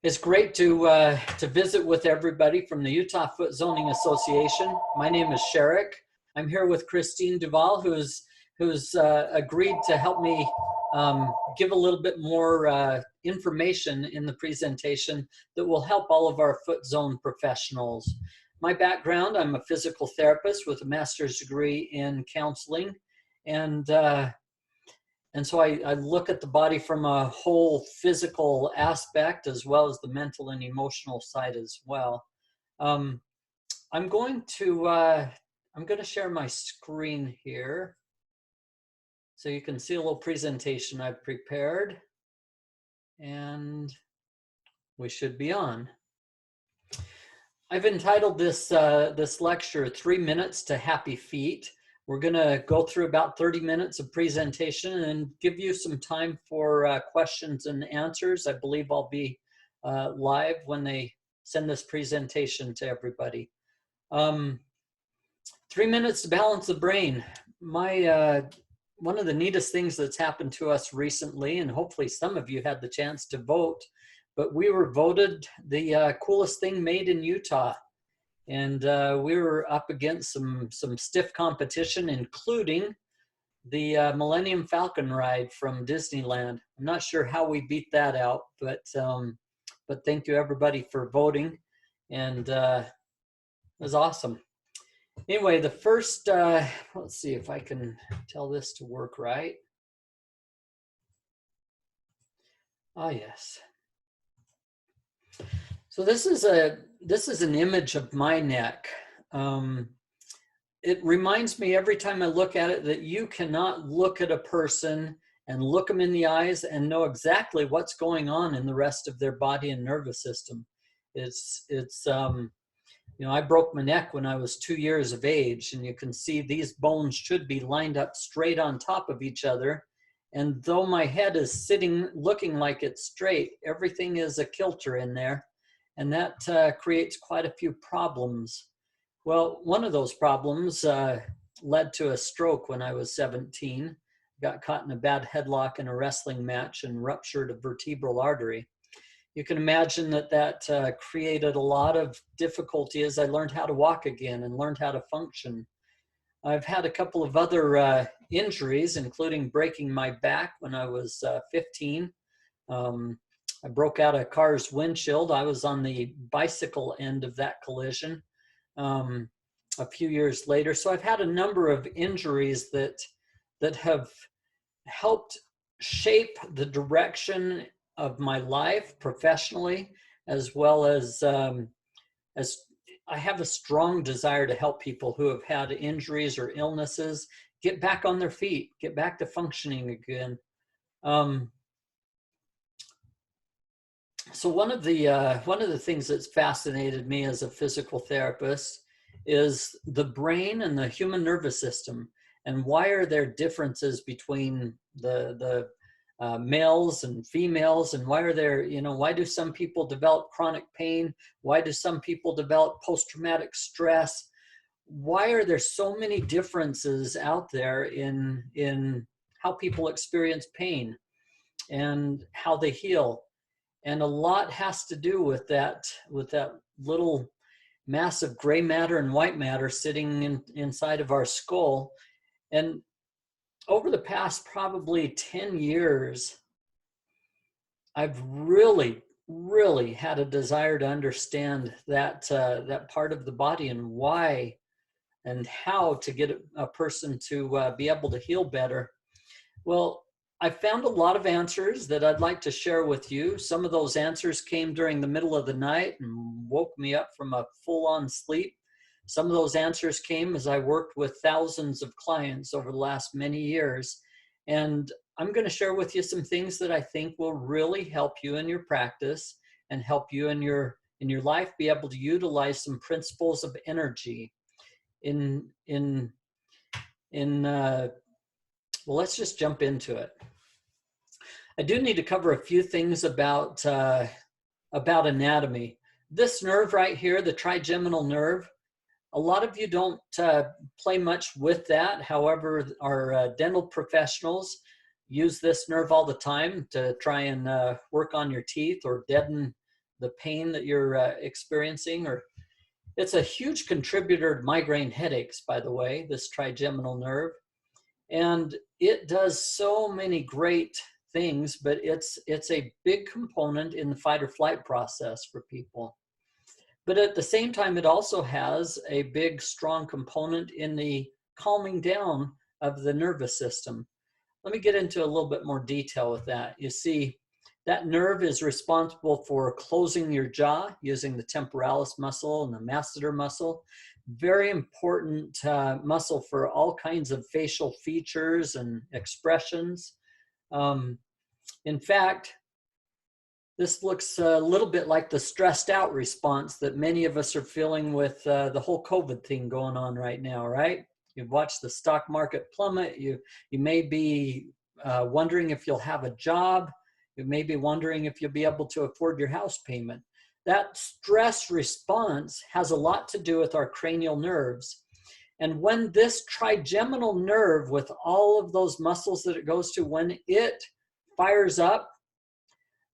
It's great to visit with everybody from the Utah Foot Zoning Association. My name is Sherrick. I'm here with Christine Duval, who's agreed to help me give a little bit more information in the presentation that will help all of our foot zone professionals. My background, I'm a physical therapist with a master's degree in counseling, and so I look at the body from a whole physical aspect as well as the mental and emotional side as well. I'm going to share my screen here so you can see a little presentation I've prepared, and we should be on. I've entitled this lecture 3 Minutes to Happy Feet. We're going to go through about 30 minutes of presentation and give you some time for questions and answers. I believe I'll be live when they send this presentation to everybody. 3 minutes to balance the brain. One of the neatest things that's happened to us recently, and hopefully some of you had the chance to vote, but we were voted the coolest thing made in Utah. And we were up against some stiff competition, including the Millennium Falcon ride from Disneyland. I'm not sure how we beat that out, but thank you everybody for voting, and it was awesome. Anyway, the first, let's see if I can tell this to work right. Ah, yes. So this is an image of my neck. It reminds me every time I look at it that you cannot look at a person and look them in the eyes and know exactly what's going on in the rest of their body and nervous system. It's you know, I broke my neck when I was 2 years of age, and you can see these bones should be lined up straight on top of each other. And though my head is sitting, looking like it's straight, everything is a kilter in there. And that creates quite a few problems. Well, one of those problems led to a stroke when I was 17. Got caught in a bad headlock in a wrestling match and ruptured a vertebral artery. You can imagine that created a lot of difficulty as I learned how to walk again and learned how to function. I've had a couple of other injuries, including breaking my back when I was 15. I broke out a car's windshield. I was on the bicycle end of that collision a few years later. So I've had a number of injuries that have helped shape the direction of my life professionally, as well as I have a strong desire to help people who have had injuries or illnesses get back on their feet, get back to functioning again. So one of the things that's fascinated me as a physical therapist is the brain and the human nervous system, and why are there differences between the males and females, and why are there, you know, why do some people develop chronic pain? Why do some people develop post-traumatic stress? Why are there so many differences out there in how people experience pain and how they heal? And a lot has to do with that little mass of gray matter and white matter sitting inside of our skull. And over the past probably 10 years, I've really had a desire to understand that part of the body and why and how to get a person to be able to heal better. Well, I found a lot of answers that I'd like to share with you. Some of those answers came during the middle of the night and woke me up from a full-on sleep. Some of those answers came as I worked with thousands of clients over the last many years. And I'm going to share with you some things that I think will really help you in your practice and help you in your life be able to utilize some principles of energy well, let's just jump into it. I do need to cover a few things about anatomy. This nerve right here, the trigeminal nerve, a lot of you don't play much with that. However, our dental professionals use this nerve all the time to try and work on your teeth or deaden the pain that you're experiencing. Or it's a huge contributor to migraine headaches, by the way, this trigeminal nerve. And it does so many great things, but it's a big component in the fight or flight process for people. But at the same time, it also has a big, strong component in the calming down of the nervous system. Let me get into a little bit more detail with that. You see, that nerve is responsible for closing your jaw using the temporalis muscle and the masseter muscle. Very important muscle for all kinds of facial features and expressions. In fact, this looks a little bit like the stressed out response that many of us are feeling with the whole COVID thing going on right now, right? You've watched the stock market plummet. You may be wondering if you'll have a job. You may be wondering if you'll be able to afford your house payment. That stress response has a lot to do with our cranial nerves. And when this trigeminal nerve, with all of those muscles that it goes to, when it fires up,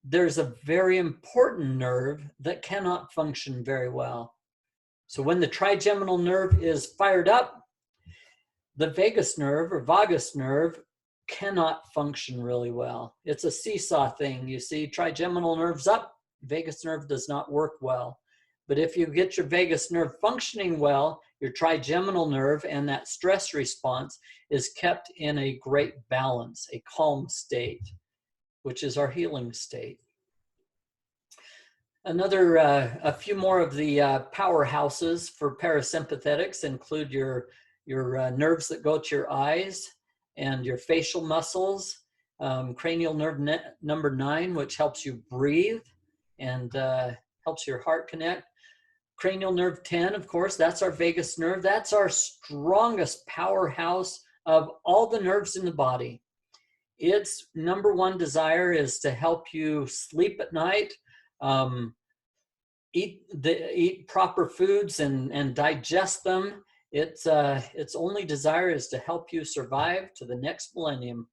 there's a very important nerve that cannot function very well. So when the trigeminal nerve is fired up, the vagus nerve or vagus nerve cannot function really well. It's a seesaw thing. You see, trigeminal nerve's up, vagus nerve does not work well. But if you get your vagus nerve functioning well, your trigeminal nerve and that stress response is kept in a great balance, a calm state, which is our healing state. A few more of the powerhouses for parasympathetics include your nerves that go to your eyes and your facial muscles, cranial nerve number 9, which helps you breathe and helps your heart connect. Cranial nerve 10, of course, that's our vagus nerve. That's our strongest powerhouse of all the nerves in the body. Its number 1 desire is to help you sleep at night, eat proper foods and digest them. Its only desire is to help you survive to the next millennium.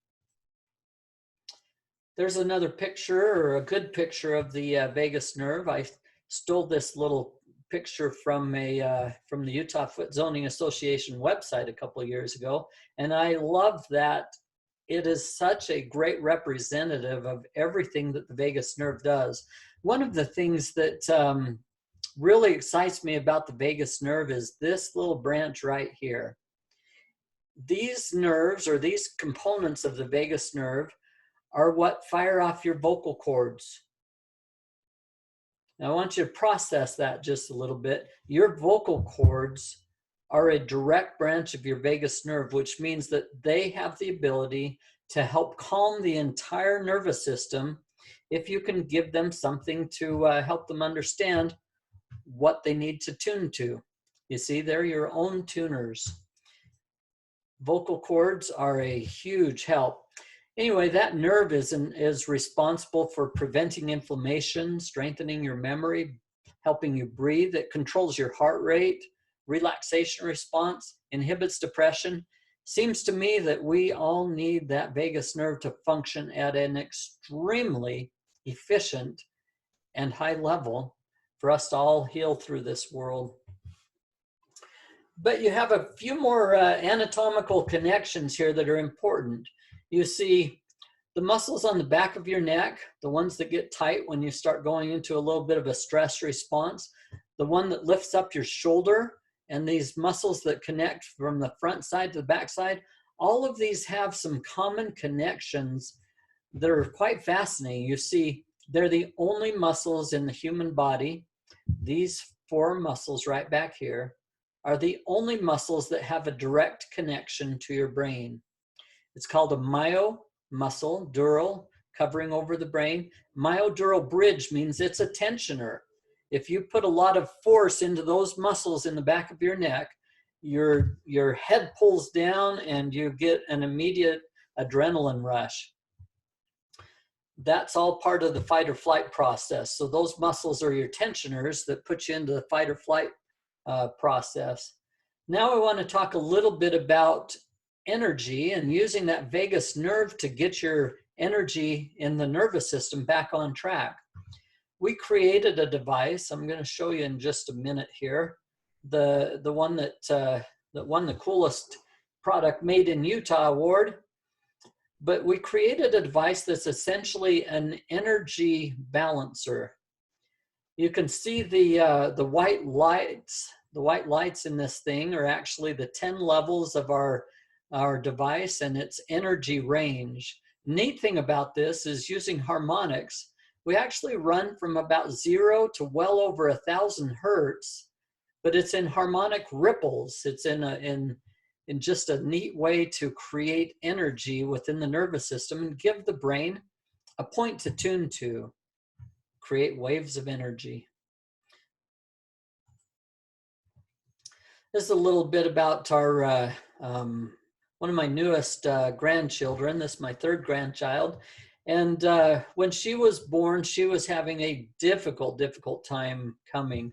There's another picture, or a good picture, of the vagus nerve. I stole this little picture from the Utah Foot Zoning Association website a couple of years ago, and I love that it is such a great representative of everything that the vagus nerve does. One of the things that really excites me about the vagus nerve is this little branch right here. These nerves, or these components of the vagus nerve, are what fire off your vocal cords. Now I want you to process that just a little bit. Your vocal cords are a direct branch of your vagus nerve, which means that they have the ability to help calm the entire nervous system if you can give them something to help them understand what they need to tune to. You see, they're your own tuners. Vocal cords are a huge help. Anyway, that nerve is responsible for preventing inflammation, strengthening your memory, helping you breathe. It controls your heart rate, relaxation response, inhibits depression. Seems to me that we all need that vagus nerve to function at an extremely efficient and high level for us to all heal through this world. But you have a few more anatomical connections here that are important. You see the muscles on the back of your neck, the ones that get tight when you start going into a little bit of a stress response, the one that lifts up your shoulder, and these muscles that connect from the front side to the back side. All of these have some common connections that are quite fascinating. You see, they're the only muscles in the human body. These 4 muscles right back here are the only muscles that have a direct connection to your brain. It's called a myo muscle, dural, covering over the brain. Myodural bridge means it's a tensioner. If you put a lot of force into those muscles in the back of your neck, your head pulls down and you get an immediate adrenaline rush. That's all part of the fight or flight process. So those muscles are your tensioners that put you into the fight or flight process. Now I want to talk a little bit about energy and using that vagus nerve to get your energy in the nervous system back on track. we created a device. I'm going to show you in just a minute here. The one that won the coolest product made in Utah award. But we created a device that's essentially an energy balancer. You can see the white lights. The white lights in this thing are actually the 10 levels of our device and its energy range. Neat thing about this is using harmonics, we actually run from about 0 to well over 1,000 hertz, but it's in harmonic ripples. It's in just a neat way to create energy within the nervous system and give the brain a point to tune to, create waves of energy. This is a little bit about our one of my newest grandchildren. This is my third grandchild. And when she was born, she was having a difficult time coming.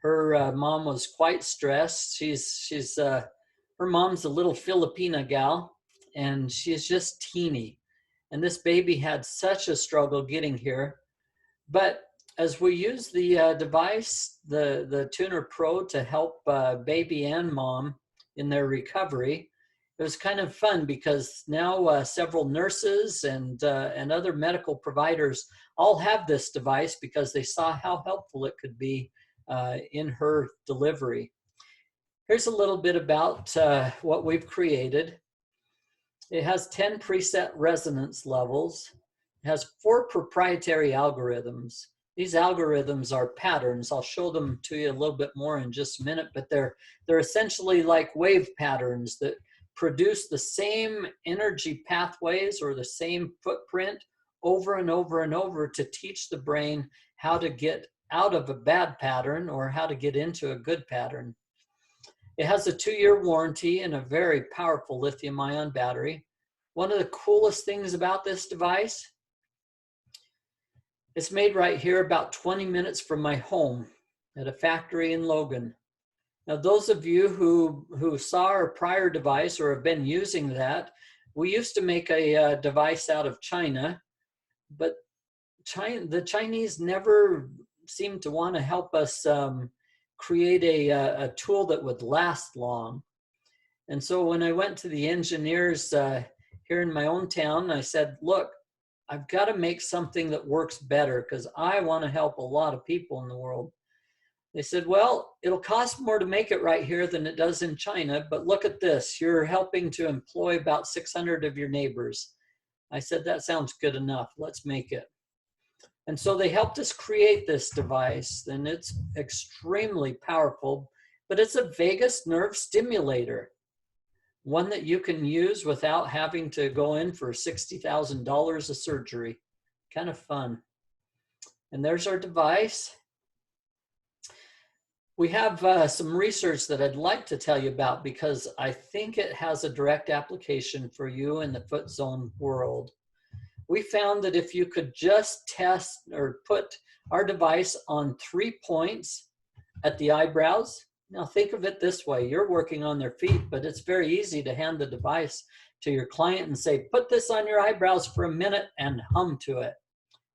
Her mom was quite stressed. Her mom's a little Filipina gal, and she's just teeny. And this baby had such a struggle getting here. But as we use the device, the Tuner Pro, to help baby and mom in their recovery, it was kind of fun because now several nurses and other medical providers all have this device because they saw how helpful it could be in her delivery. Here's a little bit about what we've created. It has 10 preset resonance levels. It has 4 proprietary algorithms. These algorithms are patterns. I'll show them to you a little bit more in just a minute, but they're essentially like wave patterns that produce the same energy pathways or the same footprint over and over and over to teach the brain how to get out of a bad pattern or how to get into a good pattern. It has a 2-year warranty and a very powerful lithium-ion battery. One of the coolest things about this device, it's made right here about 20 minutes from my home at a factory in Logan. Now, those of you who saw our prior device or have been using that, we used to make a device out of China, but the Chinese never seemed to want to help us create a tool that would last long. And so when I went to the engineers here in my own town, I said, look, I've got to make something that works better because I want to help a lot of people in the world. They said, well, it'll cost more to make it right here than it does in China, but look at this. You're helping to employ about 600 of your neighbors. I said, that sounds good enough. Let's make it. And so they helped us create this device, and it's extremely powerful, but it's a vagus nerve stimulator, one that you can use without having to go in for $60,000 of surgery. Kind of fun. And there's our device. We have some research that I'd like to tell you about because I think it has a direct application for you in the foot zone world. We found that if you could just test or put our device on 3 points at the eyebrows. Now think of it this way, you're working on their feet, but it's very easy to hand the device to your client and say, put this on your eyebrows for a minute and hum to it.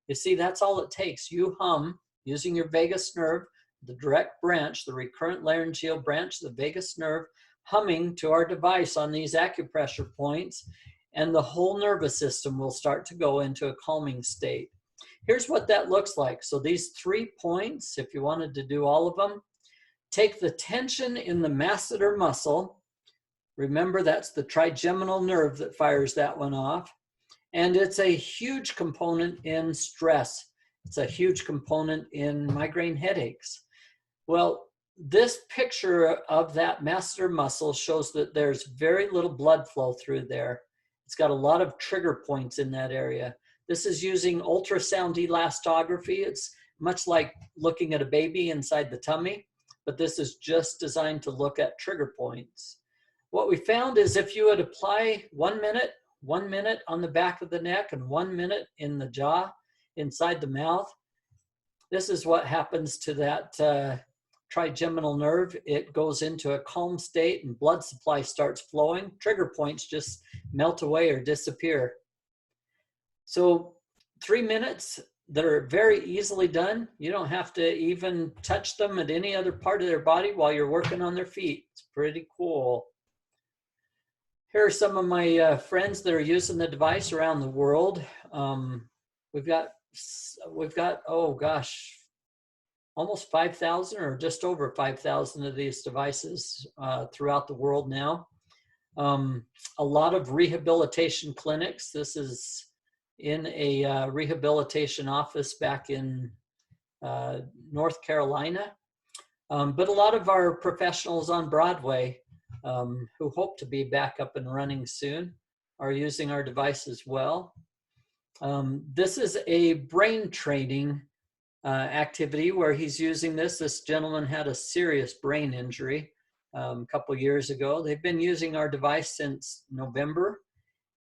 You see, that's all it takes. You hum using your vagus nerve, the direct branch, the recurrent laryngeal branch, the vagus nerve, humming to our device on these acupressure points, and the whole nervous system will start to go into a calming state. Here's what that looks like. So these 3 points, if you wanted to do all of them, take the tension in the masseter muscle. Remember, that's the trigeminal nerve that fires that one off. And it's a huge component in stress. It's a huge component in migraine headaches. Well, this picture of that masseter muscle shows that there's very little blood flow through there. It's got a lot of trigger points in that area. This is using ultrasound elastography. It's much like looking at a baby inside the tummy, but this is just designed to look at trigger points. What we found is if you would apply 1 minute on the back of the neck and 1 minute in the jaw, inside the mouth, this is what happens to that trigeminal nerve. It goes into a calm state and blood supply starts flowing. Trigger points just melt away or disappear. So 3 minutes, that are very easily done. You don't have to even touch them at any other part of their body while you're working on their feet. It's pretty cool. Here are some of my friends that are using the device around the world. We've got, oh gosh, almost 5,000 or just over 5,000 of these devices throughout the world now. A lot of rehabilitation clinics. This is in a rehabilitation office back in North Carolina. But a lot of our professionals on Broadway who hope to be back up and running soon are using our device as well. This is a brain training activity where he's using this. This gentleman had a serious brain injury a couple years ago. They've been using our device since November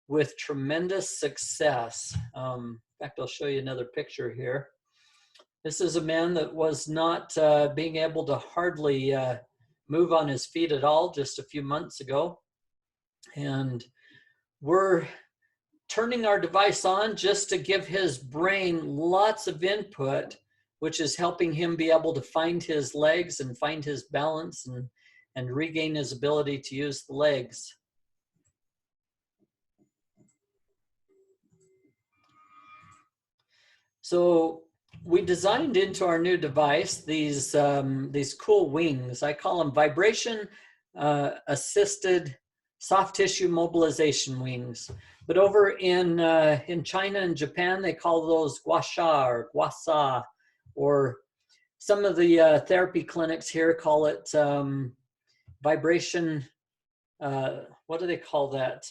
with tremendous success. In fact, I'll show you another picture here. This is a man that was not being able to hardly move on his feet at all just a few months ago. And we're turning our device on just to give his brain lots of input, which is helping him be able to find his legs and find his balance and regain his ability to use the legs. So we designed into our new device these cool wings. I call them vibration assisted soft tissue mobilization wings. But over in China and Japan, they call those guasha or guasa, or some of the therapy clinics here call it vibration, what do they call that?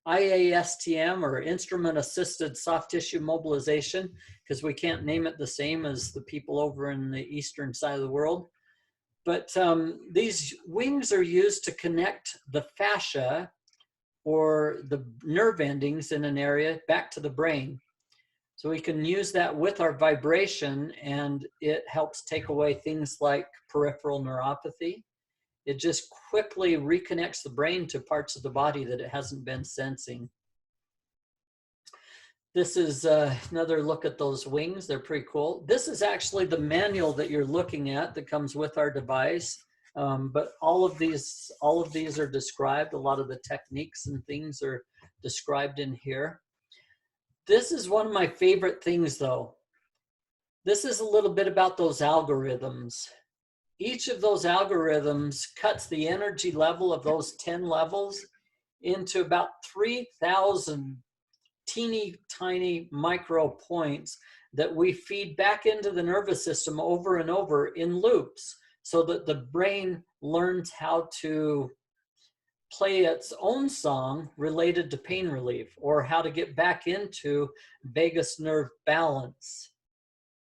IASTM, or instrument assisted soft tissue mobilization, because we can't name it the same as the people over in the eastern side of the world. But these wings are used to connect the fascia or the nerve endings in an area back to the brain. So we can use that with our vibration, and it helps take away things like peripheral neuropathy. It just quickly reconnects the brain to parts of the body that it hasn't been sensing. This is another look at those wings. They're pretty cool. This is actually the manual that you're looking at that comes with our device. But all of these are described. A lot of the techniques and things are described in here. This is one of my favorite things, though. This is a little bit about those algorithms. Each of those algorithms cuts the energy level of those 10 levels into about 3,000 teeny tiny micro points that we feed back into the nervous system over and over in loops, so that the brain learns how to play its own song related to pain relief, or how to get back into vagus nerve balance.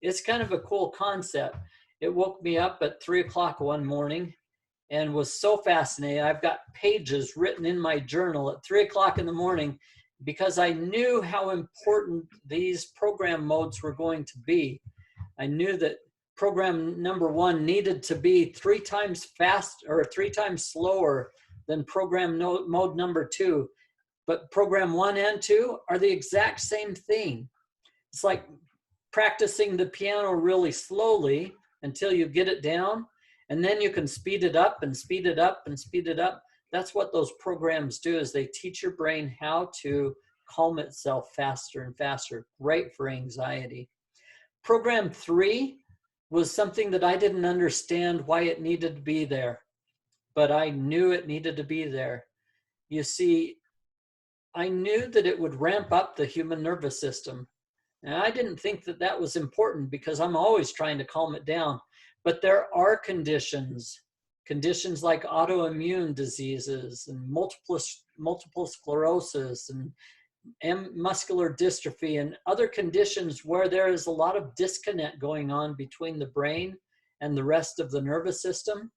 It's kind of a cool concept. It woke me up at 3 o'clock one morning and was so fascinating. I've got pages written in my journal at 3 o'clock in the morning, because I knew how important these program modes were going to be. I knew that program number 1 needed to be 3 times fast or 3 times slower than program mode number 2. But program 1 and 2 are the exact same thing. It's like practicing the piano really slowly until you get it down, and then you can speed it up and speed it up and speed it up. That's what those programs do, is they teach your brain how to calm itself faster and faster. Great for anxiety. Program 3 was something that I didn't understand why it needed to be there, but I knew it needed to be there. You see, I knew that it would ramp up the human nervous system. And I didn't think that that was important, because I'm always trying to calm it down. But there are conditions like autoimmune diseases and multiple sclerosis and muscular dystrophy and other conditions where there is a lot of disconnect going on between the brain and the rest of the nervous system.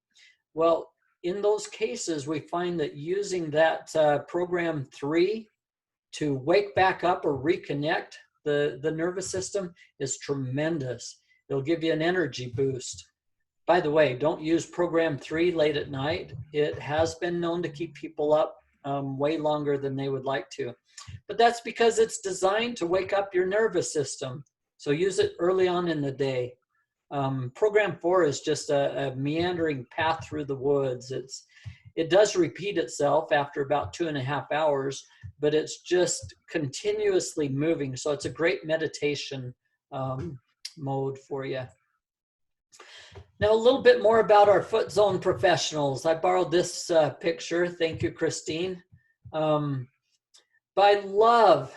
Well, in those cases, we find that using that program 3 to wake back up or reconnect the nervous system is tremendous. It'll give you an energy boost. By the way, don't use program 3 late at night. It has been known to keep people up way longer than they would like to. But that's because it's designed to wake up your nervous system. So use it early on in the day. Program 4 is just a meandering path through the woods. It does repeat itself after about 2.5 hours, but it's just continuously moving. So it's a great meditation mode for you. Now, a little bit more about our foot zone professionals. I borrowed this picture. Thank you, Christine. But I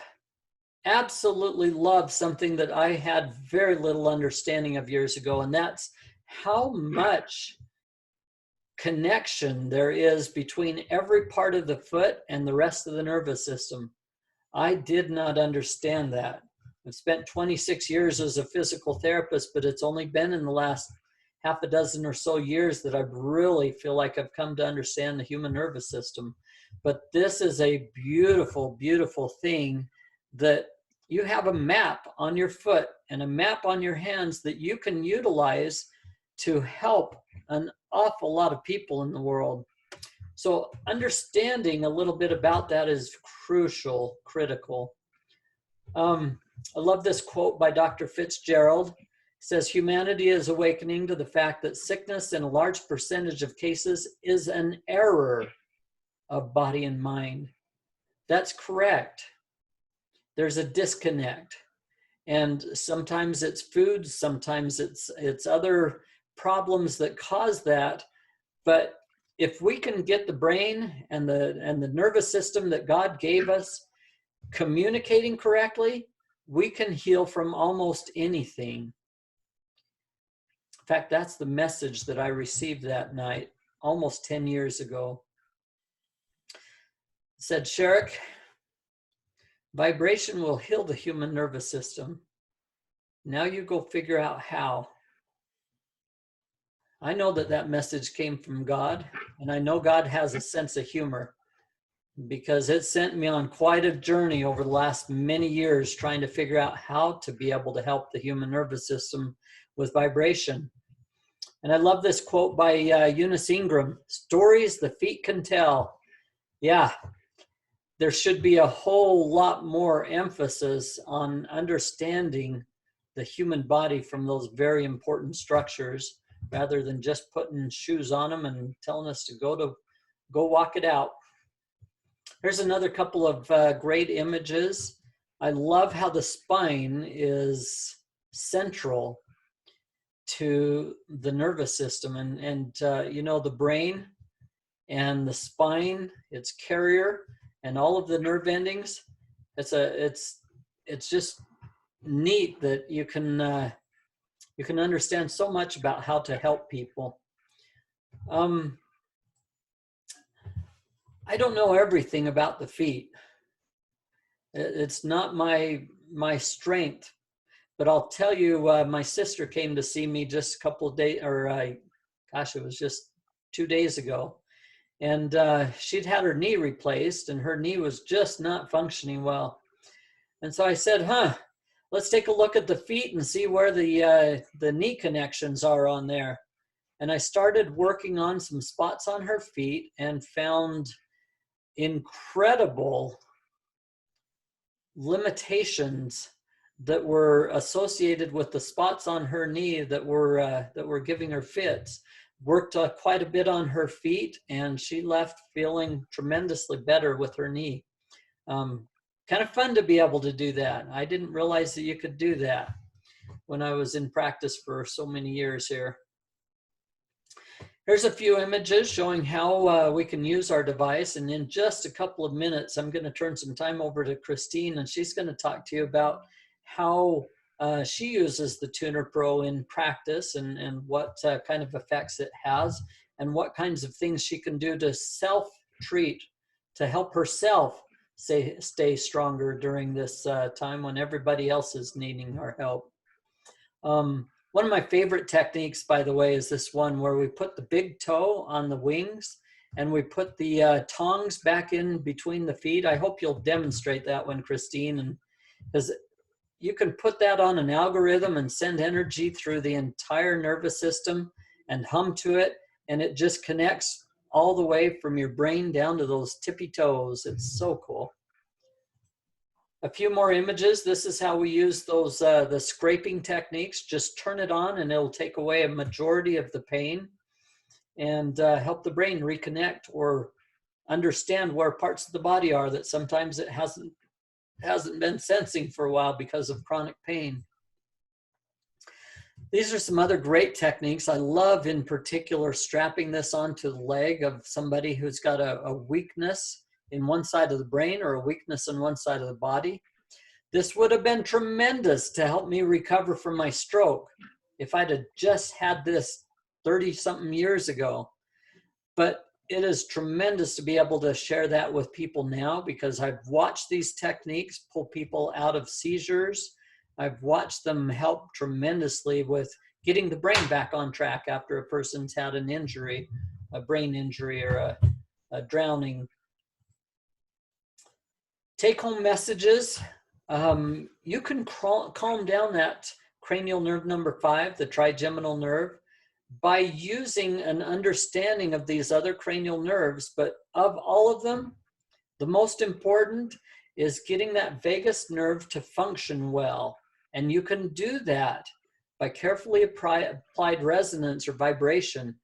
absolutely love something that I had very little understanding of years ago, and that's how much connection there is between every part of the foot and the rest of the nervous system. I did not understand that. I've spent 26 years as a physical therapist, but it's only been in the last half a dozen or so years that I really feel like I've come to understand the human nervous system. But this is a beautiful, beautiful thing, that you have a map on your foot and a map on your hands that you can utilize to help an awful lot of people in the world. So understanding a little bit about that is crucial, critical. I love this quote by Dr. Fitzgerald. It says, humanity is awakening to the fact that sickness in a large percentage of cases is an error of body and mind. That's correct. There's a disconnect. And sometimes it's food, sometimes it's other problems that cause that. But if we can get the brain and the nervous system that God gave us communicating correctly, we can heal from almost anything. In fact, that's the message that I received that night, almost 10 years ago. It said, Sherrick, vibration will heal the human nervous system. Now you go figure out how. I know that message came from God, and I know God has a sense of humor, because it sent me on quite a journey over the last many years trying to figure out how to be able to help the human nervous system with vibration. And I love this quote by Eunice Ingram, stories the feet can tell. Yeah, there should be a whole lot more emphasis on understanding the human body from those very important structures, rather than just putting shoes on them and telling us to go walk it out. Here's another couple of great images. I love how the spine is central to the nervous system, and you know, the brain and the spine, its carrier, and all of the nerve endings. It's just neat that you can understand so much about how to help people. I don't know everything about the feet. It's not my strength, but I'll tell you, my sister came to see me just a couple of days, it was just 2 days ago. And she'd had her knee replaced, and her knee was just not functioning well. And so I said, let's take a look at the feet and see where the knee connections are on there. And I started working on some spots on her feet and found incredible limitations that were associated with the spots on her knee that were giving her fits. Worked quite a bit on her feet, and she left feeling tremendously better with her knee. Kind of fun to be able to do that. I didn't realize that you could do that when I was in practice for so many years here. Here's a few images showing how we can use our device. And in just a couple of minutes, I'm going to turn some time over to Christine, and she's going to talk to you about how she uses the Tuner Pro in practice, and what kind of effects it has, and what kinds of things she can do to self-treat, to help herself stay stronger during this time when everybody else is needing our help. One of my favorite techniques, by the way, is this one where we put the big toe on the wings and we put the tongs back in between the feet. I hope you'll demonstrate that one, Christine, and because you can put that on an algorithm and send energy through the entire nervous system and hum to it, and it just connects all the way from your brain down to those tippy toes. It's so cool. A few more images. This is how we use those the scraping techniques. Just turn it on and it'll take away a majority of the pain and help the brain reconnect or understand where parts of the body are that sometimes it hasn't been sensing for a while because of chronic pain. These are some other great techniques. I love in particular strapping this onto the leg of somebody who's got a weakness in one side of the brain or a weakness in one side of the body. This would have been tremendous to help me recover from my stroke if I'd have just had this 30-something years ago. But it is tremendous to be able to share that with people now because I've watched these techniques pull people out of seizures. I've watched them help tremendously with getting the brain back on track after a person's had an injury, a brain injury or a drowning. Take-home messages. You can calm down that cranial nerve number 5, the trigeminal nerve, by using an understanding of these other cranial nerves. But of all of them, the most important is getting that vagus nerve to function well. And you can do that by carefully applied resonance or vibration,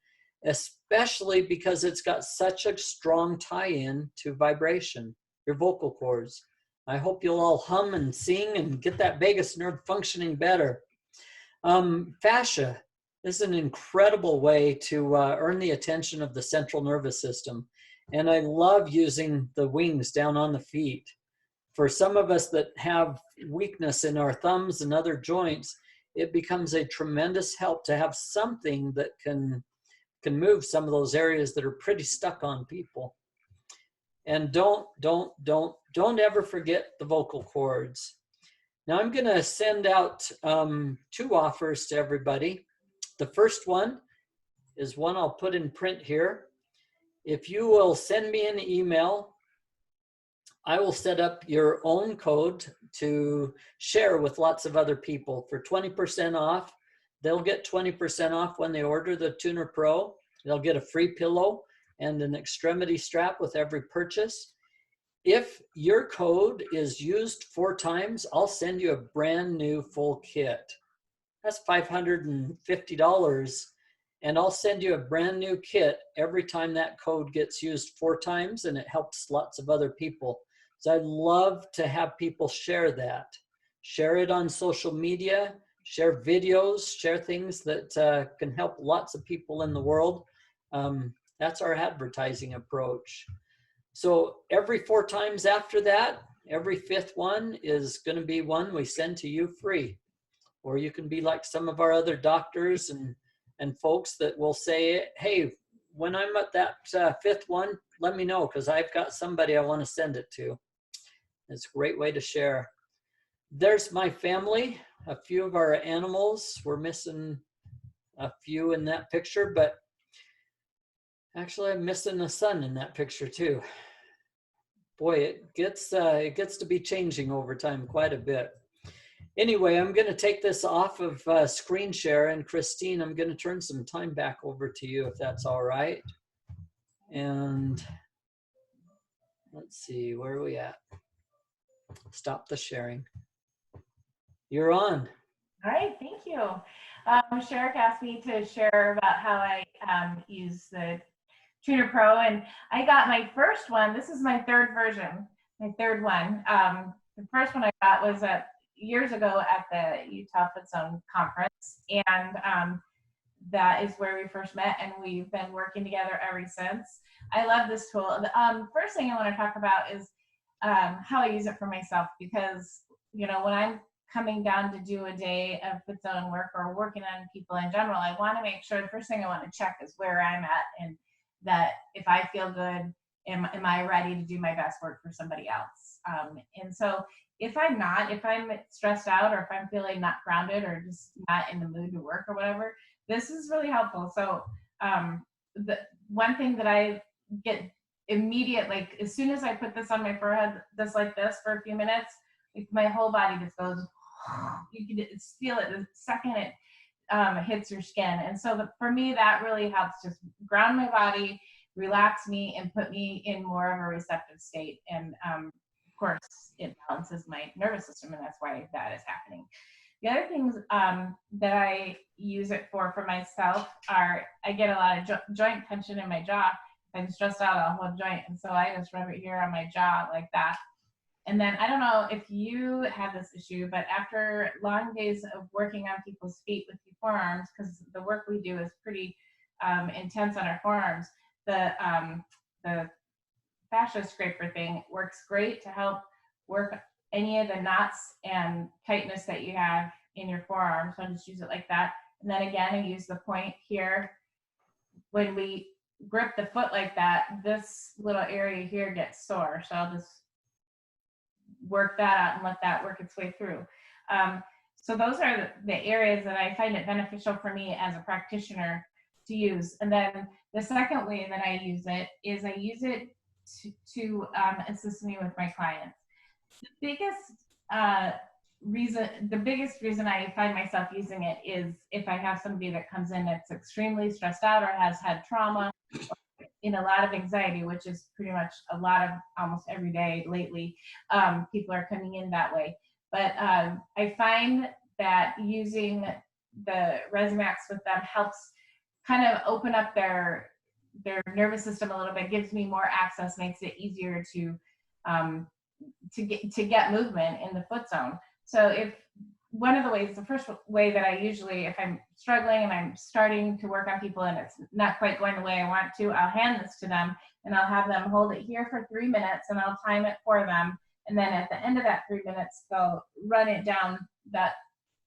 especially because it's got such a strong tie-in to vibration, your vocal cords. I hope you'll all hum and sing and get that vagus nerve functioning better. Fascia is an incredible way to earn the attention of the central nervous system. And I love using the wings down on the feet. For some of us that have weakness in our thumbs and other joints, it becomes a tremendous help to have something that can move some of those areas that are pretty stuck on people. And don't ever forget the vocal cords. Now I'm gonna send out 2 offers to everybody. The first one is one I'll put in print here. If you will send me an email, I will set up your own code to share with lots of other people for 20% off. They'll get 20% off when they order the Tuner Pro. They'll get a free pillow and an extremity strap with every purchase. If your code is used 4 times, I'll send you a brand new full kit. That's $550. And I'll send you a brand new kit every time that code gets used 4 times, and it helps lots of other people. So I'd love to have people share that. Share it on social media, share videos, share things that can help lots of people in the world. That's our advertising approach. So every 4 times after that, every 5th one is going to be one we send to you free. Or you can be like some of our other doctors and folks that will say, hey, when I'm at that 5th one, let me know because I've got somebody I want to send it to. It's a great way to share. There's my family, a few of our animals. We're missing a few in that picture, but actually I'm missing a son in that picture too. Boy, it gets to be changing over time quite a bit. Anyway, I'm going to take this off of screen share, and Christine, I'm going to turn some time back over to you if that's all right. And let's see, where are we at? Stop the sharing. You're on. All right, thank you. Sherrick asked me to share about how I use the Tuner Pro, and I got my first one. This is my 3rd version, my 3rd one. The first one I got was years ago at the Utah Foot Zone conference, and that is where we first met, and we've been working together ever since. I love this tool. The first thing I want to talk about is how I use it for myself, because when I'm coming down to do a day of Foot Zone work or working on people in general, I want to make sure the first thing I want to check is where I'm at, and that if I feel good, am I ready to do my best work for somebody else? And so if I'm stressed out, or if I'm feeling not grounded or just not in the mood to work or whatever, this is really helpful. So the one thing that I get immediate, like as soon as I put this on my forehead, just like this for a few minutes, like my whole body just goes, you can feel it the second it hits your skin. And so for me, that really helps just ground my body, relax me, and put me in more of a receptive state. And course, it balances my nervous system, and that's why that is happening. The other things that I use it for myself are, I get a lot of joint tension in my jaw. If I'm stressed out, I'll hold joint, and so I just rub it here on my jaw like that. And then I don't know if you have this issue, but after long days of working on people's feet with the forearms, because the work we do is pretty intense on our forearms, the fascia scraper thing works great to help work any of the knots and tightness that you have in your forearm. So I just use it like that. And then again, I use the point here. When we grip the foot like that, this little area here gets sore. So I'll just work that out and let that work its way through. So those are the areas that I find it beneficial for me as a practitioner to use. And then the second way that I use it is I use it to assist me with my clients. The biggest reason I find myself using it is if I have somebody that comes in that's extremely stressed out or has had trauma, in a lot of anxiety, which is pretty much a lot of almost every day lately. People are coming in that way. But I find that using the Rezzimax with them helps kind of open up their nervous system a little bit, gives me more access, makes it easier to get movement in the foot zone. So if one of the ways, the first way that I usually, if I'm struggling and I'm starting to work on people and it's not quite going the way I want to, I'll hand this to them and I'll have them hold it here for 3 minutes and I'll time it for them. And then at the end of that 3 minutes, they'll run it down that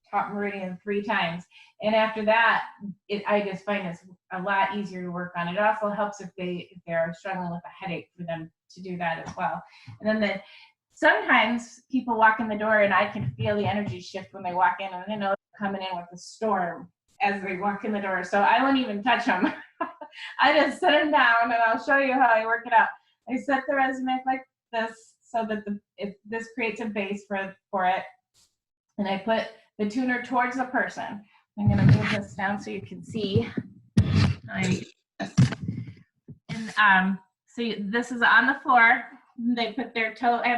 top meridian 3 times. And after that, I just find it's a lot easier to work on. It also helps if they're struggling with a headache for them to do that as well. And then sometimes people walk in the door and I can feel the energy shift when they walk in, and I know they're coming in with a storm as they walk in the door. So I won't even touch them. I just set them down and I'll show you how I work it out. I set the Rezzimax like this so that this creates a base for it. And I put the tuner towards the person. I'm going to move this down so you can see. So this is on the floor. They put their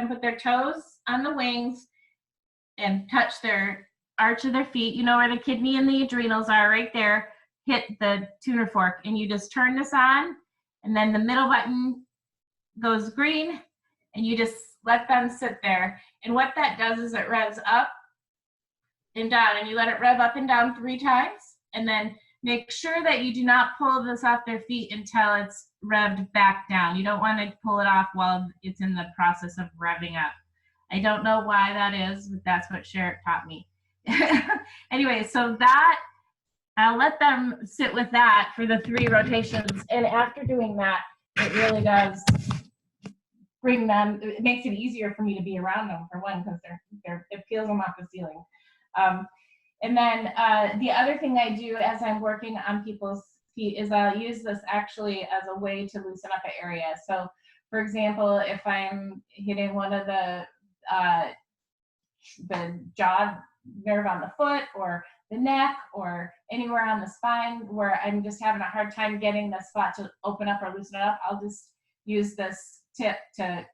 put their toes on the wings and touch their arch of their feet. You know where the kidney and the adrenals are, right there. Hit the tuner fork and you just turn this on, and then the middle button goes green and you just let them sit there. And what that does is it revs up and down, and you let it rev up and down 3 times, and then make sure that you do not pull this off their feet until it's revved back down. You don't want to pull it off while it's in the process of revving up. I don't know why that is, but that's what Sherrick taught me. Anyway, so that, I'll let them sit with that for the 3 rotations. And after doing that, it really does bring them, it makes it easier for me to be around them, for one, because it peels them off the ceiling. And then the other thing I do as I'm working on people's feet is I'll use this actually as a way to loosen up an area. So for example, if I'm hitting one of the jaw nerve on the foot or the neck or anywhere on the spine where I'm just having a hard time getting the spot to open up or loosen it up, I'll just use this tip to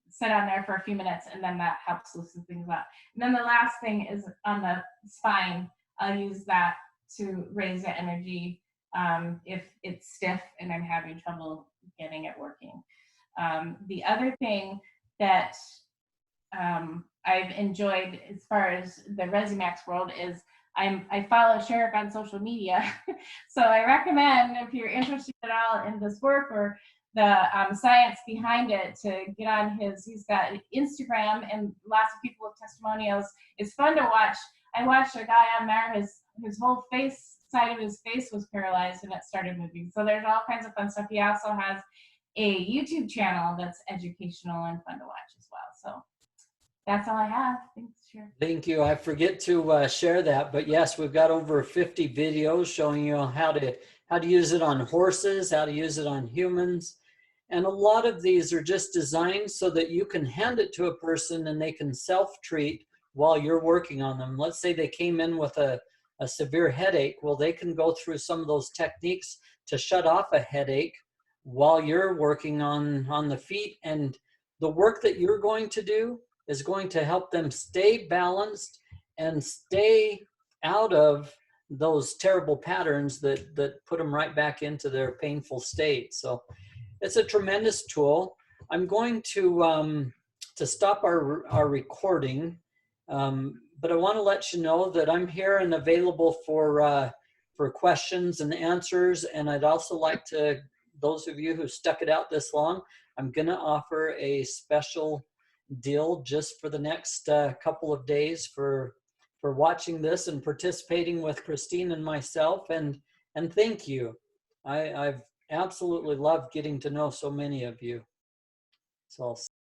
sit on there for a few minutes, and then that helps loosen things up. And then the last thing is on the spine. I'll use that to raise the energy if it's stiff and I'm having trouble getting it working. The other thing that I've enjoyed as far as the Rezzimax world is I follow Sherrick on social media. So I recommend, if you're interested at all in this work or the science behind it, to get on he's got Instagram and lots of people with testimonials. It's fun to watch. I watched a guy on there, his whole side of his face was paralyzed and it started moving. So there's all kinds of fun stuff. He also has a YouTube channel that's educational and fun to watch as well. So that's all I have. Thanks, Sherrick. Thank you. I forget to share that, but yes, we've got over 50 videos showing you how to use it on horses, how to use it on humans. And a lot of these are just designed so that you can hand it to a person and they can self-treat while you're working on them. Let's say they came in with a severe headache. Well, they can go through some of those techniques to shut off a headache while you're working on the feet, and the work that you're going to do is going to help them stay balanced and stay out of those terrible patterns that put them right back into their painful state. So it's a tremendous tool. I'm going to stop our recording, but I want to let you know that I'm here and available for questions and answers. And I'd also like to, those of you who stuck it out this long, I'm going to offer a special deal just for the next couple of days for watching this and participating with Christine and myself. And thank you. I've absolutely loved getting to know so many of you. So I'll